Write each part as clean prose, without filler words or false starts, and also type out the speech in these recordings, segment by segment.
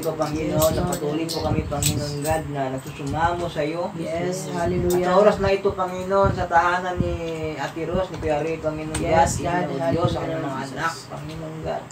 po, Panginoon, na patuloy po kami, Panginoon God, na nagsusumamo sa iyo. Yes, At hallelujah. sa oras na ito, Panginoon, sa tahanan ni Ate Ros, ni Kuya Ray, Panginoon Yes, God, God, Panginoon Diyos, ang hallelujah, mga Jesus. anak, Panginoon God,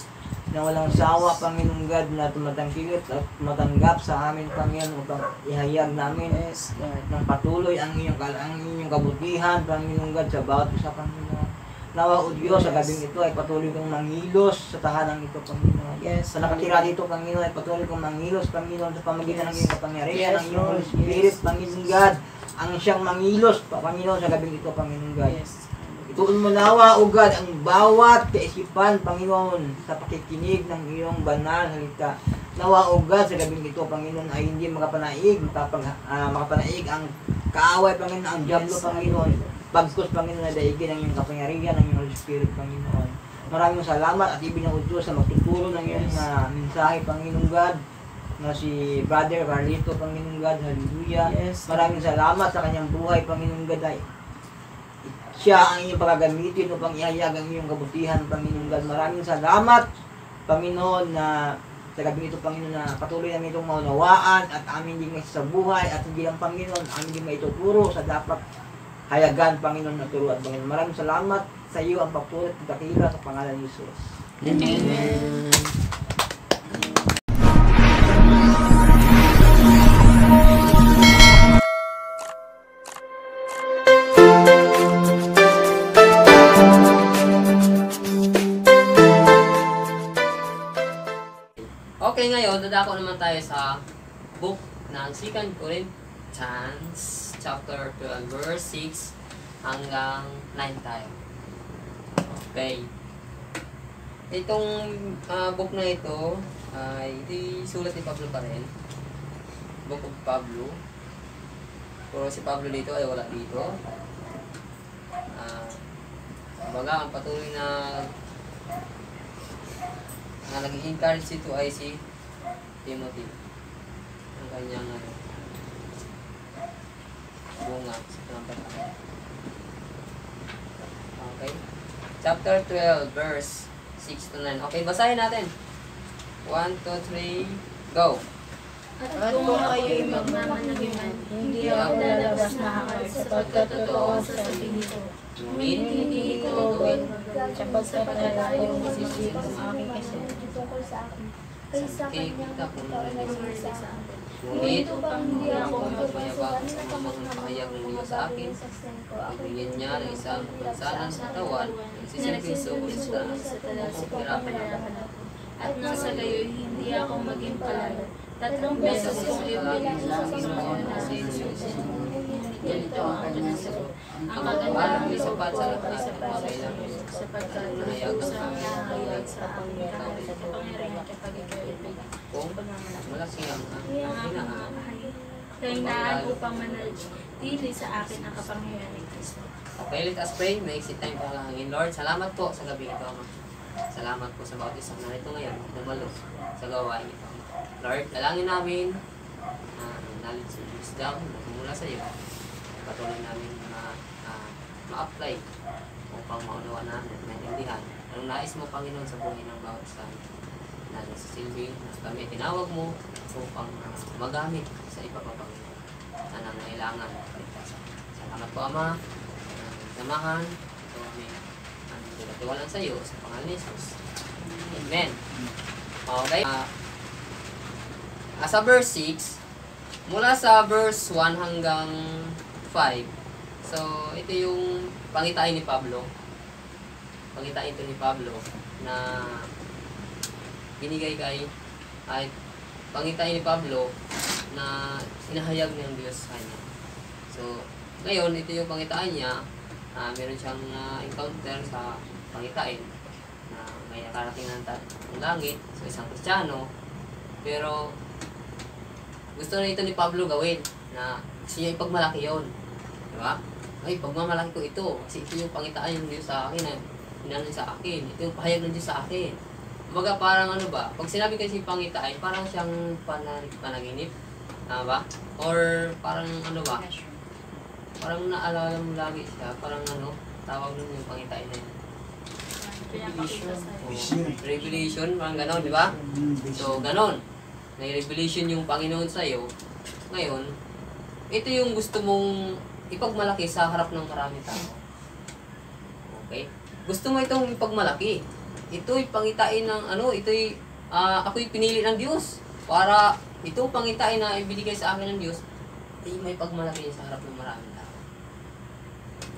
na walang sawa, Panginoon God, na tumatangkilit at matanggap sa amin, Panginoon, upang ihayag namin Yes, God. ng patuloy ang inyong kabutihan, Panginoon God, sa bawat isa, Panginoon. Nawa o Diyos, sa gabing ito ay patuloy kong mangilos sa tahanang ito, Panginoon. Yes, Sa nakatira dito, Panginoon, ay patuloy kong mangilos, Panginoon, sa pamagitan ng iyong kapangyarihan, Yes, ng iyong Holy Lord. Spirit, Yes. Panginoon God, ang siyang mangilos, Panginoon, sa gabing ito, Panginoon God. Yes. Ituon mo nawa, O God, ang bawat kaisipan, Panginoon, sa pakikinig ng iyong banal na salita. Nawa, O God, sa gabing ito, Panginoon, ay hindi makapanaig ang kaaway, Panginoon, ang diablo, Yes, Panginoon. Pagkus, Panginoon, na daigin ang iyong kapangyarihan, ng iyong Holy Spirit, Panginoon. Maraming salamat at ibinang Diyos sa magtuturo ng iyong mensahe, Panginoon God, na si Brother Carlito, Panginoon God, hallelujah. Yes. Maraming salamat sa kanyang buhay, Panginoon God, ay siya ang iyong pagagamitin upang ihayag ang iyong kabutihan, Panginoon God. Maraming salamat, Panginoon, na sa gabi ito, Panginoon, na patuloy namin itong maunawaan at amin din may sa buhay at hindi lang, Panginoon, amin din may ituturo sa dapat hayagan, Panginoon, na turuan, Panginoon. Maraming salamat sa iyo ang pagpulot at dakila sa pangalan ni Jesus. Amen. Okay, ngayon, dadako naman tayo sa book ng 2 Corinthians chapter 12, verse 6 hanggang 9 tayo. Okay. Itong book na ito ay sulat ni Pablo pa rin. Book of Pablo. Pero si Pablo dito ay wala dito. Baga, ang patuloy na nag-encourage ito ay si Timothy. Ang kanyang bunga sa panampalataya. Okay. Chapter 12, verse 6 to 9. Okay, basahin natin. 1, 2, 3, go! At kung kayo'y magmamanagiman, hindi ako lalabas na akal sa pagkatotoo sa sabihin ko. Ngunit hindi ito gawin sapagkat malayo ang isisip ang aking isip. Tungkol sa akin. Kaysa kanyang Ngunit sa akin. Ngunit, upang hindi ako magpapayabak sa mga magpapahayag ng Diyos sa akin, bigyan niya ng isang bansanan sa katawan, nagsisipiso ko sa pirapan ako. At nang sa gayoy, hindi ako maging palalo. 3 beses kong ibigay sa Panginoon na ganito ang kanyang sagot. Ang kagandahan may sapat sa lahat sa ng pangailangan. sapagkat ito sa nahayag sa pangyarihan kapag ikaw ibigay. Kung malaki ang hinaan, Kainaan upang manatili sa akin ang kapangyarihan ni Kristo. okay, let us pray. May exit time pa lang. Lord, salamat po sa gabi ito, Ama. Salamat po sa bawat isang narito ngayon, dumalo sa gawain ito. Lord, dalangin namin knowledge and wisdom na mula sa iyo. Patuloy namin na ma-apply upang maunawa namin at maintindihan. Anong nais mo, Panginoon, sa buhay ng bawat isa na sa silbi na kami tinawag mo upang magamit sa iba pa, Panginoon, na nangailangan. Salamat po, Ama. Samahan. Ito kami tiwalan sa iyo sa pangalan ni Jesus. Amen. Okay. Sa verse 6, mula sa verse 1 hanggang 5, so ito yung pangitain ni Pablo. Pangitain ito ni Pablo na binigay ay pangitain ni Pablo na sinahayag ng Diyos sa kanya. So, ngayon, ito yung pangitain niya. Meron siyang encounter sa pangitain na may nakarating ng langit sa isang Kristiyano, pero gusto na ito ni Pablo gawin na gusto niya ipagmalaki yun, di ba? Ay, pagmamalaki ko ito kasi ito yung pangitaan ng Diyos sa akin, inanin sa akin, ito yung pahayag ng Diyos sa akin. Kumbaga parang ano ba, pag sinabi kasi pangitain, parang siyang panaginip, ba? Or parang ano ba, parang naalala mo lagi siya, parang ano, tawag nun yung pangitain na yun. Revelation, parang ganon, di ba? So, ganon. may revelation yung Panginoon sa'yo, ngayon, ito yung gusto mong ipagmalaki sa harap ng maraming tao. Okay? Gusto mo itong ipagmalaki. Ito'y pangitain ng ako'y pinili ng Diyos para itong pangitain na ibigay sa akin ng Diyos ay may pagmalaki sa harap ng maraming tao.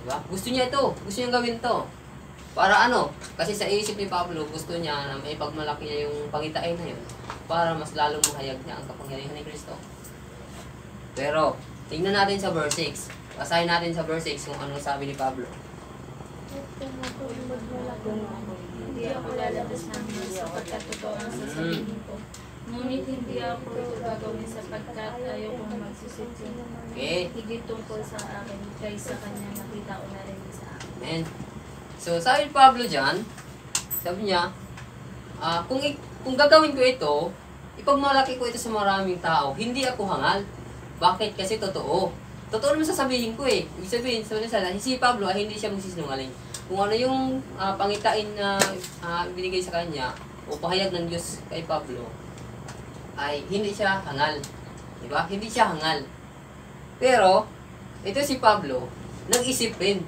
Diba? Gusto niya ito. Gusto niya gawin ito. Para kasi sa isip ni Pablo, gusto niya na may pagmalaki niya yung pangitain na yun para mas lalong mahayag niya ang kapangyarihan ni Kristo. Pero, tingnan natin sa verse 6. Basahin natin sa verse 6 kung anong sabi ni Pablo. Hindi ako lalabas ng sapagkat totoo ang sasabihin ko. Ngunit hindi ako ito gagawin sapagkat ayokong magsisisi. Okay? Higit tungkol sa akin kaysa kanya nakita ko na rin sa akin. Amen. So, sabi ni Pablo dyan, sabi niya, kung gagawin ko ito, ipagmalaki ko ito sa maraming tao, hindi ako hangal. Bakit? Kasi totoo. Totoo naman sasabihin ko eh. Ibig sabihin, si Pablo ay hindi siya magsisinungaling. Kung ano yung pangitain na binigay sa kanya, o pahayag ng Diyos kay Pablo, ay hindi siya hangal. Diba? Hindi siya hangal. Pero, ito si Pablo, nag-isip rin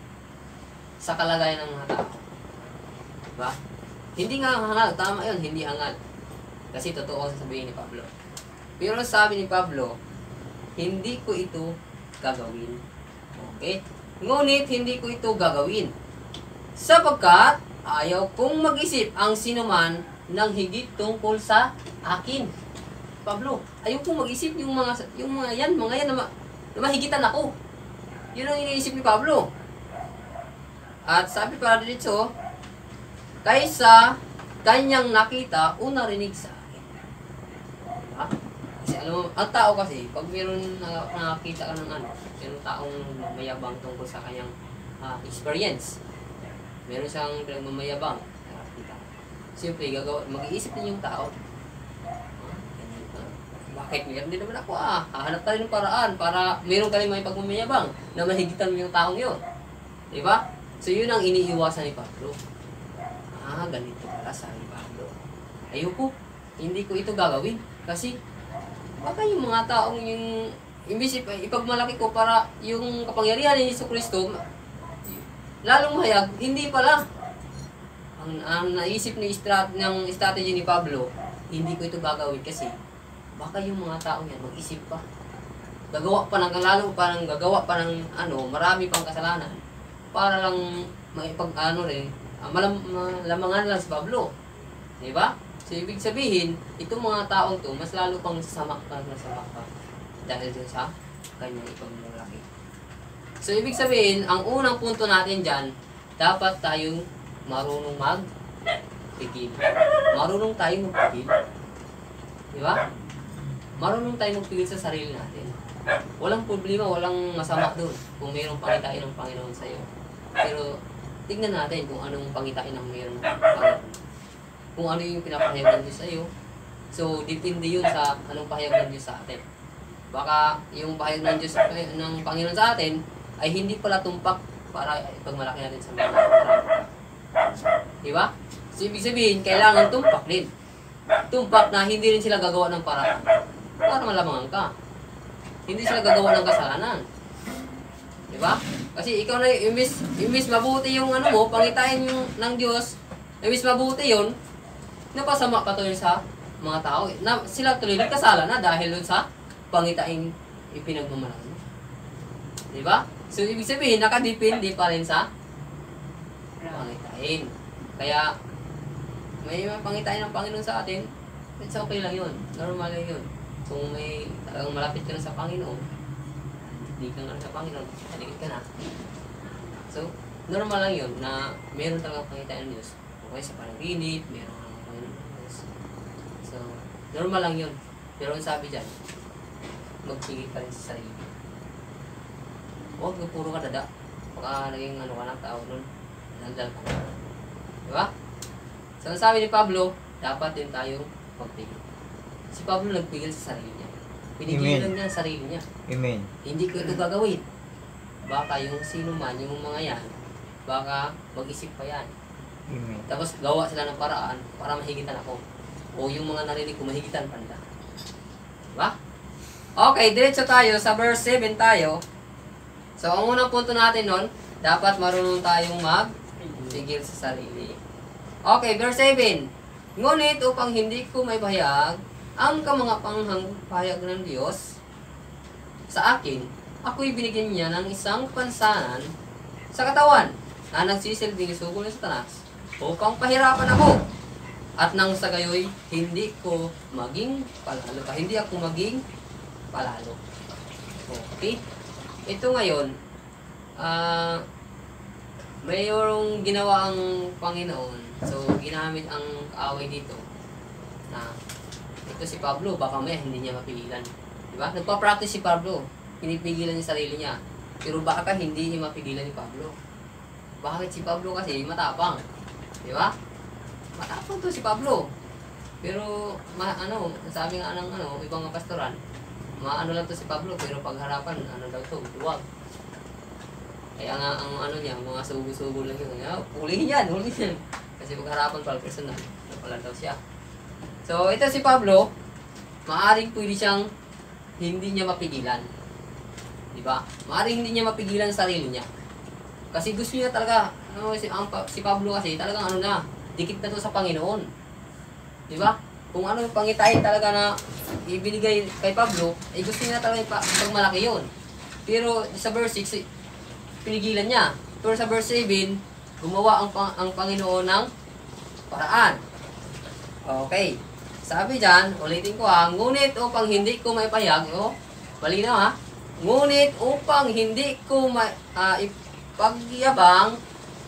sa kalagayan ng mga tao. Diba? Hindi nga hangal. Tama yun, hindi hangal. Kasi totoo ang sasabihin ni Pablo. Pero sabi ni Pablo, hindi ko ito gagawin. Okay? Ngunit hindi ko ito gagawin. Sapagkat ayaw kong mag-isip ang sinuman ng higit tungkol sa akin. Pablo, ayaw kong mag-isip yung mga yan na mahigitan ako. Yun ang iniisip ni Pablo. At sabi pa dito, kaysa kanyang nakita o narinig sa akin. Diba? Kasi alam mo, ang tao kasi, pag mayroon nakakita ka ng mayroong taong mayabang tungkol sa kanyang experience, meron siyang pinagmamayabang, nakakita. Siyempre, mag-iisip din yung tao. Bakit meron din naman ako hahanap tayo ng paraan para meron ka rin may pagmamayabang na mahigitan mo yung taong yun. Diba? So yun ang iniiwasan ni Pablo. Ganito pala sabi ni Pablo. Ayoko, hindi ko ito gagawin. Kasi baka yung mga taong yung imbis ipagmalaki ko para yung kapangyarihan ni Jesucristo lalong mahayag, hindi pala. Ang naisip ng strategy ni Pablo, hindi ko ito gagawin kasi baka yung mga taong yan mag-isip pa. Gagawa pa ng marami pang kasalanan para lang malamangan lang si Pablo. Diba? So, ibig sabihin, itong mga taong to, mas lalo pang samak ka dahil dun sa kanyang ipagmalaki. So, ibig sabihin, ang unang punto natin dyan, dapat tayong marunong magpigil. Marunong tayong magpigil. Diba? Marunong tayong magpigil sa sarili natin. Walang problema, walang masama doon kung mayroong pangitain ng Panginoon sa'yo. Pero, tignan natin kung anong pangitain ng mayroong Panginoon. Kung ano yung pinapahayag ng Diyos sa'yo. So, depende yun sa anong pahayag ng Diyos sa atin. Baka yung pahayag ng Diyos ng Panginoon sa atin ay hindi pala tumpak para ipagmalaki natin sa mga marami. Diba? So, ibig sabihin, kailangan tumpak din. Tumpak na hindi rin sila gagawa ng paraan para malamangan ka. Hindi sila gagawa ng kasalanan. Diba? Kasi ikaw na, imbis mabuti yung pangitain yung ng Diyos, imbis mabuti yun, napasama pa tuloy sa mga tao. Sila tuloy nagkasala na dahil dun sa pangitain ipinagmamalaki mo. Diba? So, ibig sabihin, nakadepende pa rin sa pangitain. Kaya, may pangitain ng Panginoon sa atin, it's okay lang yun. Normal lang yun. Kung may talagang malapit ka na sa Panginoon, hindi ka nga sa Panginoon, haligit ka na. So, normal lang yun na meron talagang pangitain ng Diyos. Okay, sa panaginip, meron ng Panginoon ng Diyos. So, normal lang yun. Pero ang sabi dyan, magpigil ka rin sa sarili. Huwag puro ka dada. Baka naging ka ng tao nun. Nandal ka. Diba? So, ang sabi ni Pablo, dapat din tayong magpigil. Si Pablo nagpigil sa sarili niya. Pinigilan niya ang sarili niya. Amen. Hindi ko ito gagawin. Baka yung sino man, yung mga yan, baka mag-isip pa yan. Amen. Tapos gawa sila ng paraan para mahigitan ako. O yung mga narinig ko, mahigitan pa nila. Diba? Okay, diretso tayo sa verse 7 tayo. So, ang unang punto natin nun, dapat marunong tayong magpigil sa sarili. Okay, verse 7. Ngunit upang hindi ko may bahayag ang kamangapanghang pahayag ng Diyos sa akin, ako'y binigyan niya ng isang pansanan sa katawan na nagsisilbing sugo ng Satanas upang pahirapan ako. At nang sa gayoy, hindi ko maging palalo. Hindi ako maging palalo. Okay? Ito ngayon, mayroong ginawa ang Panginoon. So, ginamit ang kaaway dito. Na, ito si Pablo, baka may hindi niya mapigilan. Diba? Nagpa-practice si Pablo. Pinipigilan niya sarili niya. Pero baka hindi niya mapigilan ni Pablo. Bakit si Pablo kasi matapang? Diba? Matapang to si Pablo. Pero, sabi nga ng ibang pastoran, maano lang to si Pablo, pero pagharapan, daw to, duwag. Kaya nga, ang niya, mga sugo-sugo lang yun. Hulihin yan. Kasi pagharapan pala, personal. Pala daw siya. So, ito si Pablo, maaaring pwede siyang hindi niya mapigilan. Diba? Maaaring hindi niya mapigilan sa sarili niya. Kasi gusto niya talaga, si Pablo kasi talagang dikit na to sa Panginoon. Diba? Kung pangitain talaga na ibinigay kay Pablo, gusto niya talaga pagmalaki yun. Pero sa verse 6, pinigilan niya. Pero sa verse 7, gumawa ang Panginoon ng paraan. Okay. Sabi dyan, ulitin ko ngunit upang hindi ko maipahayag, malinaw ngunit upang hindi ko ipagyabang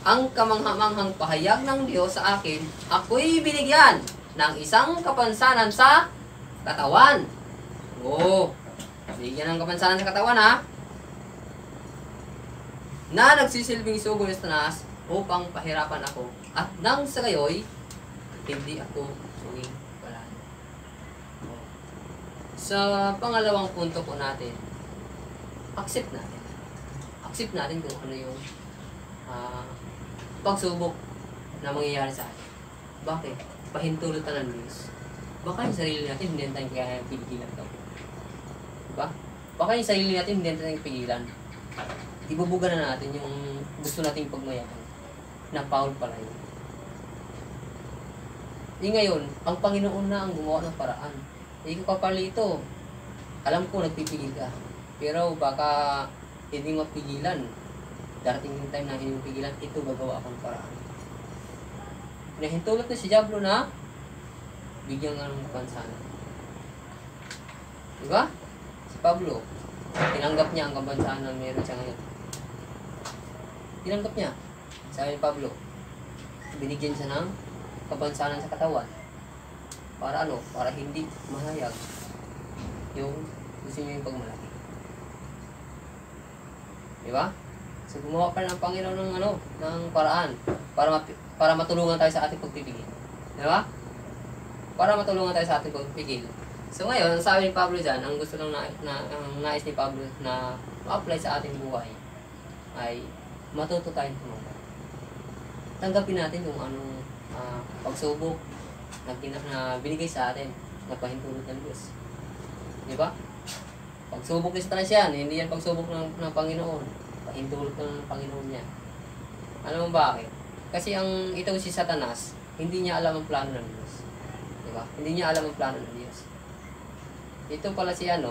ang kamanghamanghang pahayag ng Diyos sa akin, ako'y binigyan ng isang kapansanan sa katawan. Binigyan ng kapansanan sa katawan na nagsisilbing sugo ng Satanas upang pahirapan ako. At nang sa gayoy, hindi ako maging palalo. Sa pangalawang punto po natin, accept natin. Accept natin kung ano yung pagsubok na mangyayari sa atin. Bakit? Pahintulot na ng Diyos. Baka yung sarili natin hindi natin kaya pigilan daw. Diba? Baka yung sarili natin hindi natin pigilan. Ibubuga na natin yung gusto nating pagmayaman. Na foul pala yun. Ngayon, ang Panginoon na ang gumawa ng paraan. Ikaw kapalito, alam ko nagpipigil ka. Pero baka hindi mapigilan. Darating yung time na hindi mapigilan, ito gagawa akong paraan. Nahintulot na si Diablo na bigyan nga ng kapansanan. Diba? Si Pablo, tinanggap niya ang kapansanan na meron siya ngayon. Tinanggap niya. Sabi ni Pablo, binigyan siya ng kapansanan sa katawan. Para Para hindi mahayag yung gusto niya yung pagmalaki. Diba? So gumawa pa ng Panginoon ng paraan para matulungan tayo sa ating pagpipigil. Diba? Para matulungan tayo sa ating pagpipigil. So ngayon, ang sabi ni Pablo dyan, ang gusto lang ang nais ni Pablo na ma-apply sa ating buhay ay matuto tayong tumanggap. Tanggapin natin kung anong pagsubok na binigay sa atin na pahintulot ng Diyos. Diba? Pagsubok ni Satanas yan, hindi yan pagsubok ng Panginoon. Pahintulot ng Panginoon niya. Alam mo bakit? Kasi itong si Satanas, hindi niya alam ang plano ng Diyos. Diba? Hindi niya alam ang plano ng Diyos. Ito pala si ay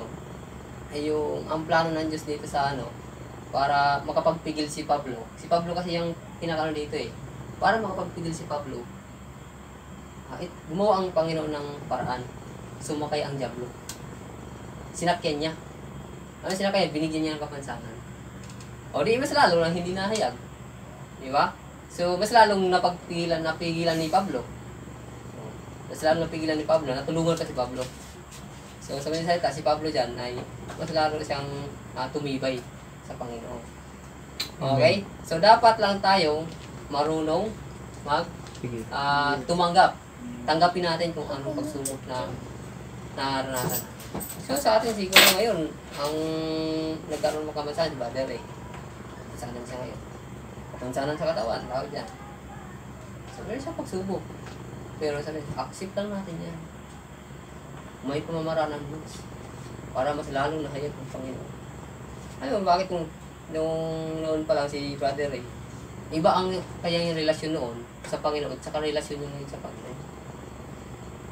ang plano ng Diyos dito sa para makapagpigil si Pablo. Si Pablo kasi yung pinakano dito Para makapagpigil si Pablo, gumawa ang Panginoon ng paraan. Sumakay ang Diablo. Sinakyan niya. Sinakyan? Binigyan niya ng kapansanan. Di mas lalo lang hindi nahayag. Diba? So, mas lalong napigilan ni Pablo. Mas lalong napigilan ni Pablo. Natulungan pa si Pablo. So, sa mga salita, si Pablo dyan ay mas lalo siyang tumibay sa Panginoon. Okay? So, dapat lang tayong marunong tumanggap. Tanggapin natin kung anong pagsubok na naranasan. So, sa atin siguro ngayon, ang nagkaroon ng kapansanan, si Brother kapansanan siya ngayon. Kapansanan sa katawan, tawag dyan. So, meron siya pagsubok. Pero sabi, accept lang natin yan. May pamamaraan ng Diyos. para mas lalong nahayag ng Panginoon. Ayun, bakit nung noon pa lang si Brother Ray, iba ang kanyang relasyon noon sa Panginoon, saka relasyon niya ngayon sa Panginoon.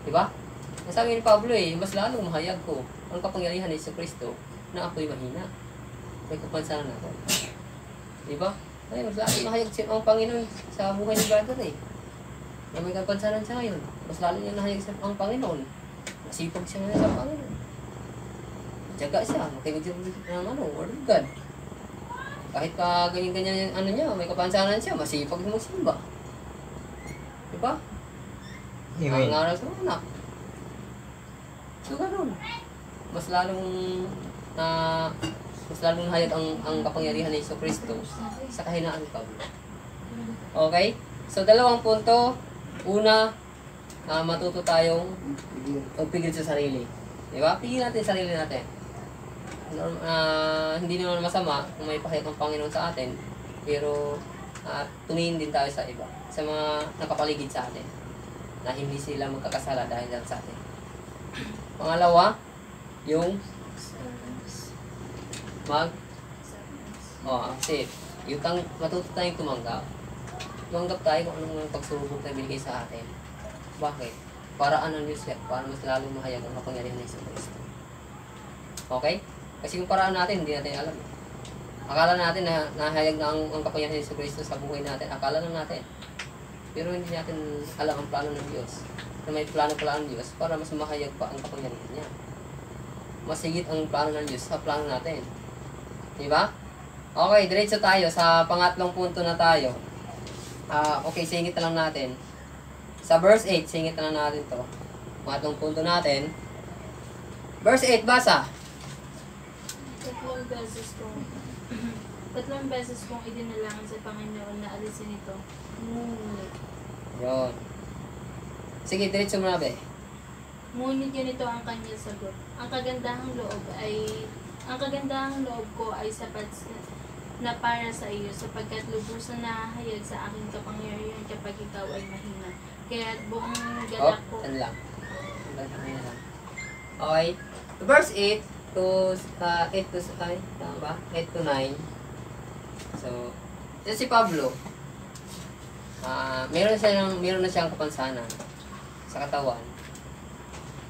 Diba? Nasabi ni Pablo mas lalong mahayag ko ang kapangyarihan ni Jesucristo na ako'y mahina. May kapansanan ako. Diba? Ay, mas lalong mahayag ang Panginoon sa buhay ni Brother Ray. Na may kapansanan siya ngayon. Mas lalong niya nahayag ang Panginoon. Masipag siya ngayon sa Panginoon. Tiyaga siya, makinig siya ng Word of God. Kahit pa ganyan-ganyan yung niya, may kapansanan siya, masipag magsimba. Diba? Ang aral sa anak. So, ganun. Mas lalong hayag ang kapangyarihan ni Jesucristo sa kahinaan ni Pablo. Okay? So, dalawang punto. Una, matuto tayong magpigil sa sarili. Diba? Pigil natin sa sarili natin. Hindi naman masama kung may pakita ng Panginoon sa atin, pero tumingin din tayo sa iba, sa mga nakapaligid sa atin, na hindi sila magkakasala dahil lang sa atin. Pangalawa, yung matuto tayong tumanggap tayo kung anong pagsubok na binigay sa atin. Bakit? Para ano Diyos yan? Para mas lalong mahayag ang kapangyarihan ng Jesucristo. Okay? Kasi kung paraan natin, hindi natin alam. Akala natin na nahayag na ang kapangyarihan ng Jesucristo sa buhay natin. Akala na natin. Pero hindi natin alam ang plano ng Diyos. Na may plano pala ng Diyos para mas mahayag pa ang kapangyarihan niya. Mas higit ang plano ng Diyos sa plano natin. Diba? Okay, diretso tayo sa pangatlong punto na tayo. Okay, singit na lang natin. Sa verse 8, singit na lang natin to. Pangatlong punto natin. Verse 8, basa. Tatlong beses kong idinalangin sa Panginoon na alisin ito. Yun. Sige, diretso mo na, be. Ngunit ganito ang kanyang sagot. Ang kagandahang loob ko ay sapat na para sa iyo, sapagkat lubusan nahahayag sa aking kapangyarihan kapag ikaw ay mahina. Kaya buong galak ko... Yan lang. Okay. Verse 8 to 8 to 9. So, yan si Pablo. Meron na siyang kapansanan sa katawan.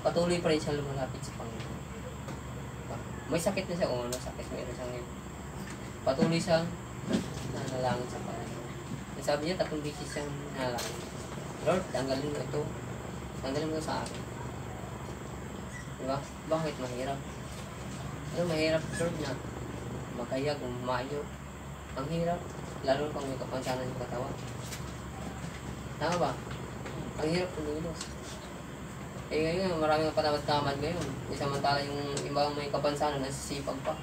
Patuloy pa rin siya lumalapit sa Panginoon. May sakit na siya, sakit meron siya ngayon. Patuloy siyang nanalangin sa Panginoon. Sabi niya, 3 beses siyang nanalangin. Lord, tanggalin mo ito. Tanggalin mo sa akin. Diba? Bakit mahirap? Mahirap, Lord, na makayag, umayo. Ang hirap, lalo pang may kapansanan ng katawan. Tama ba? Ang hirap kumilos. Ngayon, maraming patawad-tamad ngayon. Samantala yung ibang may kapansanan, nasisipag pa.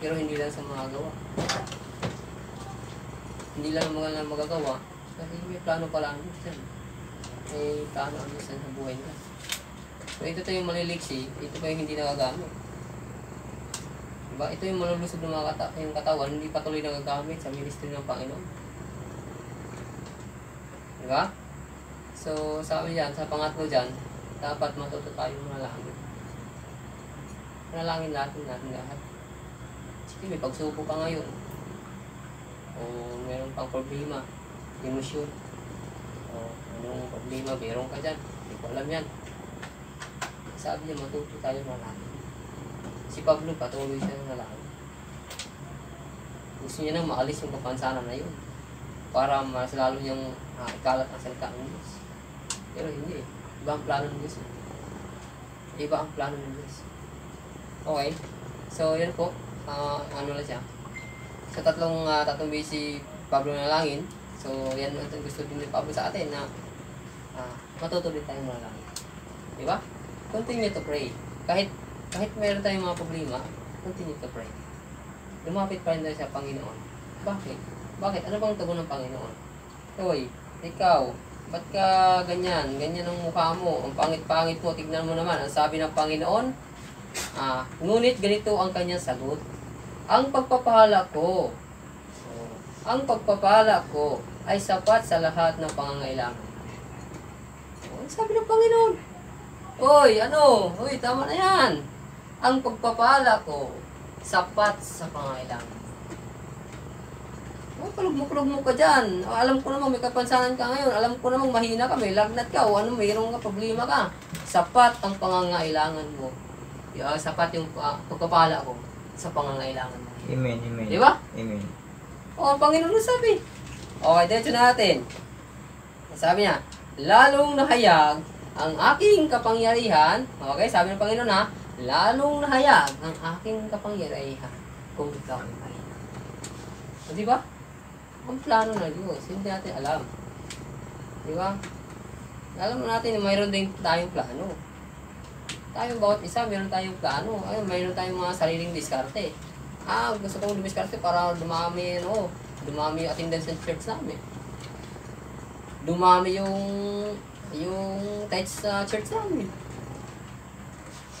Pero hindi lang sa mga gawa. Hindi lang mga magagawa. Kasi may plano pala ang Diyos. May plano ang Diyos sa buhay nila. So ito yung maliliksi, ito pa yung hindi nagagamit. Diba? Ito yung malulusog ng mga yung katawan, hindi patuloy nagagamit sa ministry ng Panginoon. Diba? So sabi dyan, sa pangatlo dyan, dapat matuto tayo manalangin. Manalangin natin lahat. Sige, may pagsubok ka ngayon. O meron pang problema, emosyon. O anong problema, meron ka dyan. Hindi ko alam yan. Sabi niya, matuto tayo manalangin. Si Pablo, patuloy siya nanalangin. Gusto niya nang maalis yung kapansanan na yun. Para mas lalo niyang ikalat ang salita ng Diyos. Pero hindi. Iba ang plano ng Diyos. Iba ang plano ng Diyos. Okay. So, yan po. Ano na siya. Sa tatlong beses si Pablo nanalangin. So, yan ang gusto din ni Pablo sa atin na matuto din tayo manalangin. Diba? Continue to pray. Kahit meron tayong mga problema, continue to pray. Lumapit pa rin tayo sa Panginoon. Bakit? Ano bang tugon ng Panginoon? Hoy, ikaw, ba't ka ganyan? Ganyan ang mukha mo. Ang pangit-pangit mo. Tignan mo naman. Ang sabi ng Panginoon, ngunit ganito ang kanyang sagot. Ang pagpapala ko ay sapat sa lahat ng pangangailangan. Ang sabi ng Panginoon, Hoy, tama na yan. ang pagpapala ko sapat sa pangailangan. Oh, kalugmok-lugmok ka dyan. Oh, alam ko namang may kapansanan ka ngayon. Alam ko namang mahina ka, may lagnat ka, o ano, mayroong ka, problema ka. Sapat ang pangangailangan mo. Sapat yung pagpapala ko sa pangangailangan mo. Amen, amen. Di ba? Amen. O, ang Panginoon sabi. Okay, diretso natin. Sabi niya, lalong nahayag ang aking kapangyarihan. Okay, sabi ng Panginoon ha, lalong nahayag ang aking kapangyarihan kung ikaw ay mahina. O, di ba? Ang plano na Diyos, hindi natin alam. Di ba? Alam natin na mayroon din tayong plano. Tayo bawat isa, mayroon tayong plano. Ayun, mayroon tayong mga sariling diskarte. Gusto kong dumiskarte para dumami yung attendance sa church namin. Dumami yung tithes sa church namin.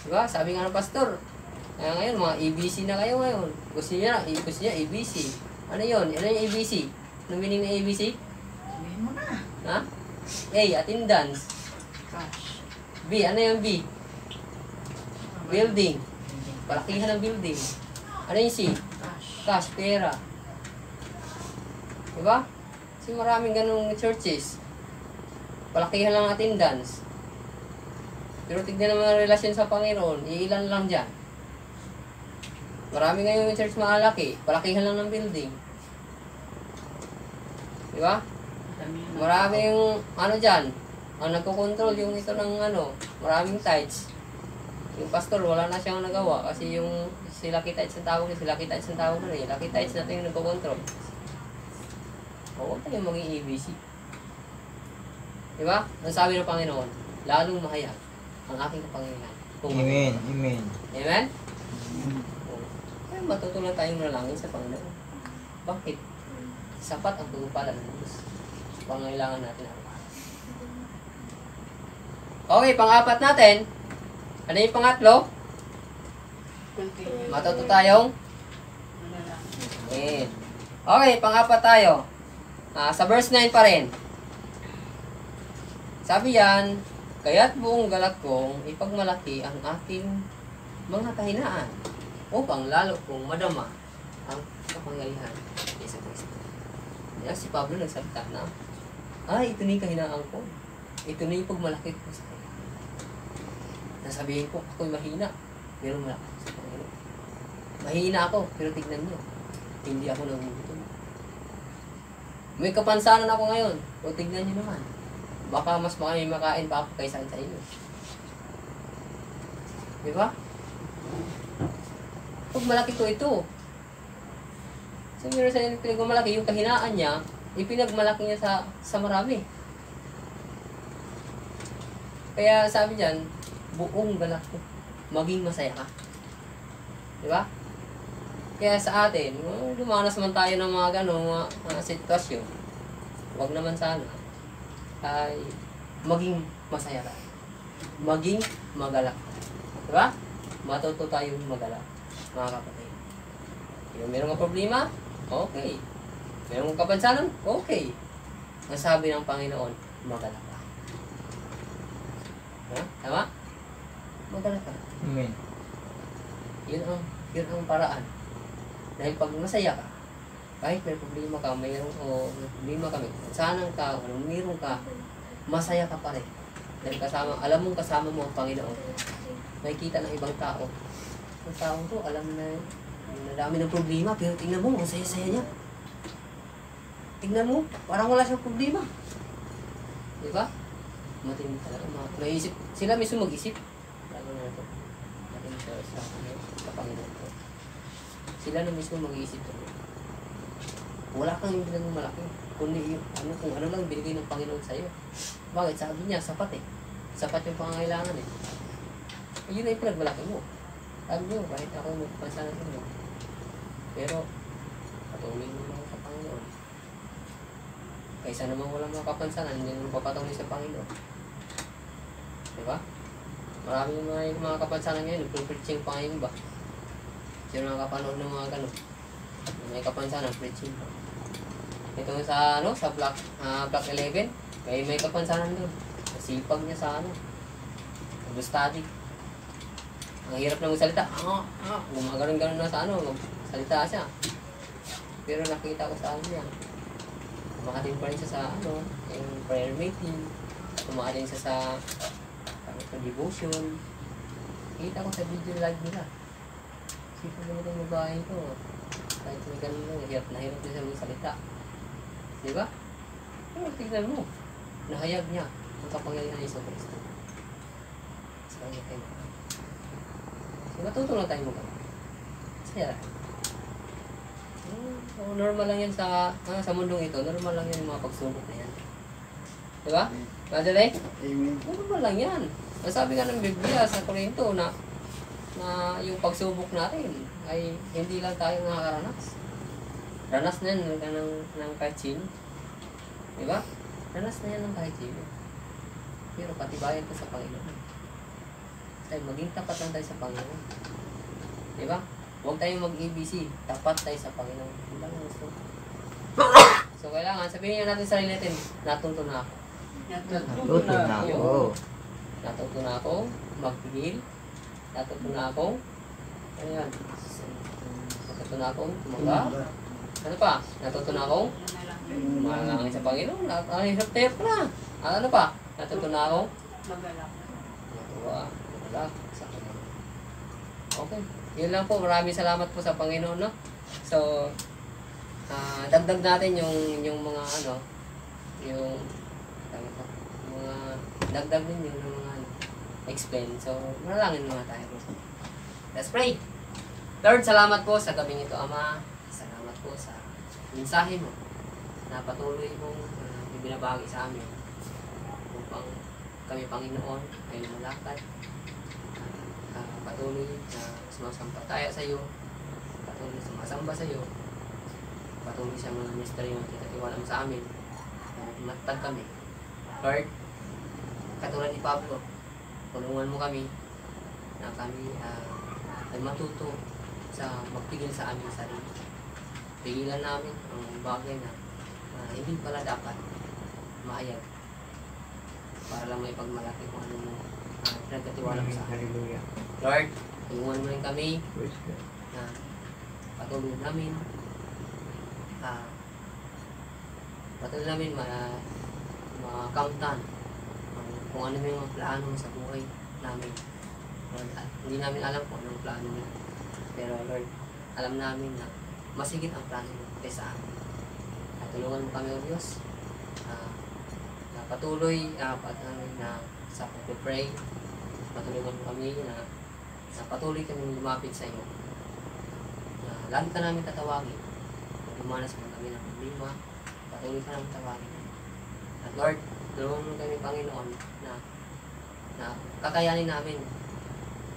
Diba? Sabi nga ng pastor, kaya ngayon, mga ABC na kayo ngayon. Gusto niya ABC. Ano yun? Ano yung ABC? Anong meaning ng ABC? Sabihin mo na. Ha? A, attendance. Cash. B, ano yung B? Building. Palakihan ng building. Ano yung C? Cash. Cash, pera. Diba? Kasi maraming ganung churches. Palakihan lang ang attendance. Pero tignan naman ang relasyon sa Panginoon, iilan lang dyan. Marami ngayon yung church malaki, palakihan lang ng building. Diba? Maraming ano dyan, ang nagkocontrol yung ito ng maraming tithes. Yung pastor, wala na siyang nagawa kasi yung si Lucky Tithes ang tawag na, Lucky Tithes natin yung nagkocontrol. Huwag tayong maging ABC. Diba? Ang sabi ng Panginoon, lalong mahayag ang aking kapangyarihan. Amen, amen. Amen? Kaya matutunan tayong manalangin sa Panginoon. Bakit? Sapat ang pagpapala ng Diyos. Pangailangan natin araw-araw. Okay, pang-apat natin. Ano yung pangatlo? Continue. Matuto tayong Amen. Okay, pang-apat tayo. Sa verse 9 pa rin. Sabi yan, kaya't buong galak kong ipagmalaki ang aking mga kahinaan upang lalo kong madama ang kapangyarihan ni Yesu Cristo. Kaya si Pablo nagsalita na, ito na yung kahinaan ko. Ito na yung pagmalaki ko sa kanya. Nasabihin ko, ako'y mahina, pero malaki ko sa Panginoon. Mahina ako, pero tignan niyo, hindi ako nagugutom. May kapansanan ako ngayon, o tignan niyo naman. Baka mas makain pa ako kaysa sa inyo. Di ba? Pag malaki ko ito, so meron sa pinagmalaki, yung kahinaan niya, ipinagmalaki niya sa marami. Kaya sabi diyan, buong galak ko, maging masaya ka. Di ba? Kaya sa atin, dumanas man tayo ng mga mga sitwasyon, huwag naman sana ay maging masaya ka. Maging magalak ka. Di ba? Matuto tayong magalak, mga kapatid. Yung meron mga problema, okay. Meron mga kapansanan, okay. Ang sabi ng Panginoon, magalak ka. Tama? Magalak ka. Amen. Yun ang paraan. Dahil pag masaya ka, kahit may problema ka, may problema kami, sanang ka, mayroon ka, masaya ka pa rin. Dahil alam mong kasama mo ang Panginoon. Nakikita ng ibang tao. Ang tao to, alam na dami ng problema, pero tingnan mo, ang saya-saya niya. Tingnan mo, parang wala siyang problema. Di ba? Matindi talaga. Naisip, sila mismo mag-isip. Lalo na ito. Matindi sa Panginoon ko. Sila na mismo mag-iisip ko. Wala kang yung binigay malaki. Kundi kung ano lang binigay ng Panginoon sa'yo. Bakit? Sabi niya, sapat eh. Sapat yung pangangailangan eh. Yun na yung pinagmalaki mo. Sabi niyo, kahit ako magpansanan sa inyo. Pero, patuloy mo lang sa Panginoon. Kaysa naman walang makapansanan, hindi naman papatuloy sa Panginoon. Diba? Maraming mga kapansanan ngayon, nagpo-preaching pa ngayon ba? Sino nakapanood ng mga gano'n? May kapansanan, preaching pa. Ito sa block 11, may kapansanan doon. Nasipag niya sa study. Ang hirap na magsalita. Gumaganon-ganon na sa magsalita siya. Pero nakita ko sa niya. Kumakating pa rin siya sa yung prayer meeting. Kumakating siya sa devotion. Kita ko sa video live nila. Sipa mo itong babae ko. Kahit may ganun lang, hirap na hirap din siya magsalita. Di ba? Pero tignan mo. Nahayag niya ang kapangyarihan ng Iso Cristo. Sa kanya tayo. So, natuto lang tayo magano. Saya. Normal lang yan sa mundong ito. Normal lang yan yung mga pagsubok na yan. Di ba? Madali? Amen. Normal lang yan. Sabi nga ng Biblia sa Korinto na yung pagsubok natin ay hindi lang tayo nakakaranas. Ranas na yan ng kahit sino. Di ba? Ranas na yan ng kahit sino. Pero patibayan ka sa Panginoon. Dahil maging tapat lang tayo sa Panginoon. Di ba? Huwag tayong mag-ABC. Tapat tayo sa Panginoon. Hindi lang gusto. So, kailangan sabihin natin sa sarili natin, natuto na ako. Natuto na ako. Natuto na ako magpigil. Natuto na ako. Ano yan? Natuto na akong tumaga. Ano pa? Natuto na akong malangin sa Panginoon. Ang hirap-hirap na. Ano pa? Natuto na akong magalak sa Panginoon. Okay. Yun lang po. Maraming salamat po sa Panginoon, no? So, dagdag natin yung mga yung mga dagdag din yung mga explain. So, manalangin muna tayo. Let's pray. Lord, salamat po sa gabing ito, Ama. Salamat po sa mensahe mo na patuloy mong ibinabahagi sa amin upang kami, Panginoon, ay lumalakad. Patuloy na sumasampalataya sa iyo, patuloy sumasamba sa iyo, patuloy sa mga misteryo na kinatiwala mo sa amin, matag kami. Lord, katulad ni Pablo, tulungan mo kami na kami ay matuto sa magpigil sa aming sarili. Pigilan namin ang bagay na hindi pala dapat mahayag para lang may pagmalaki kung ano mo pinagkatiwala mo sa amin. Hallelujah. Lord, tulungan mo rin kami Praise God. na patuloy namin makakamtan kung ano yung mga plano sa buhay namin. Lord, hindi namin alam kung anong plano mo. Pero Lord, alam namin na masigit ang plano mo kaysa amin. At tulungan mo kami, O Diyos, na patuloy na sa pag-pray. Patulungan mo kami na patuloy kami lumapit sa iyo. Lagi ka namin tatawagin. Kung dumanas mo kami ng problema, patuloy ka namin tawagin. At Lord, tulungan mo kami, Panginoon, na kakayanin namin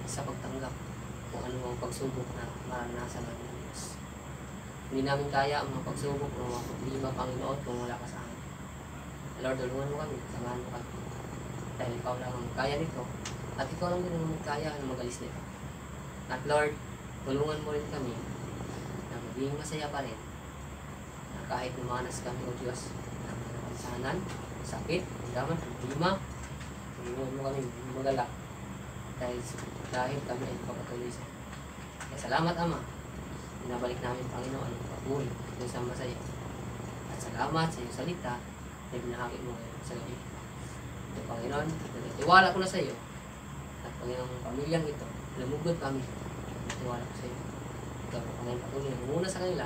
sa pagtanggap kung ano ang pagsubok na maranasan namin ng Diyos. Hindi namin kaya ang mga pagsubok o mga problema, Panginoon, kung wala ka sa amin. Lord, tulungan mo kami, samahan mo kami. Dahil ikaw lang ang kaya nito, at ikaw lang din ang kaya na magalis nito. At Lord, tulungan mo rin kami na maging masaya pa rin na kahit lumanas kami, O Diyos, ng kapansanan, sakit, hanggaman, problema, tulungan mo kami magalak dahil kami ay papatuloy sa iyo. Kaya salamat, Ama. Binabalik namin, Panginoon, ang papuri ng isang masaya. At salamat sa iyong salita na binahagi mo ngayon sa gabi. At Panginoon, nagtiwala ko na sa iyo. At Panginoon, pamilyang ito, lumugod kami. Nagtiwala ko sa iyo. Ikaw, Panginoon, patuloy na muna sa kanila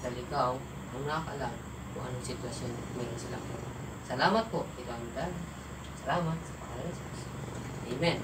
dahil ikaw ang nakakaalam kung anong sitwasyon meron sila. Salamat po. Ito ang dahil. Salamat sa Panginoon. Amen.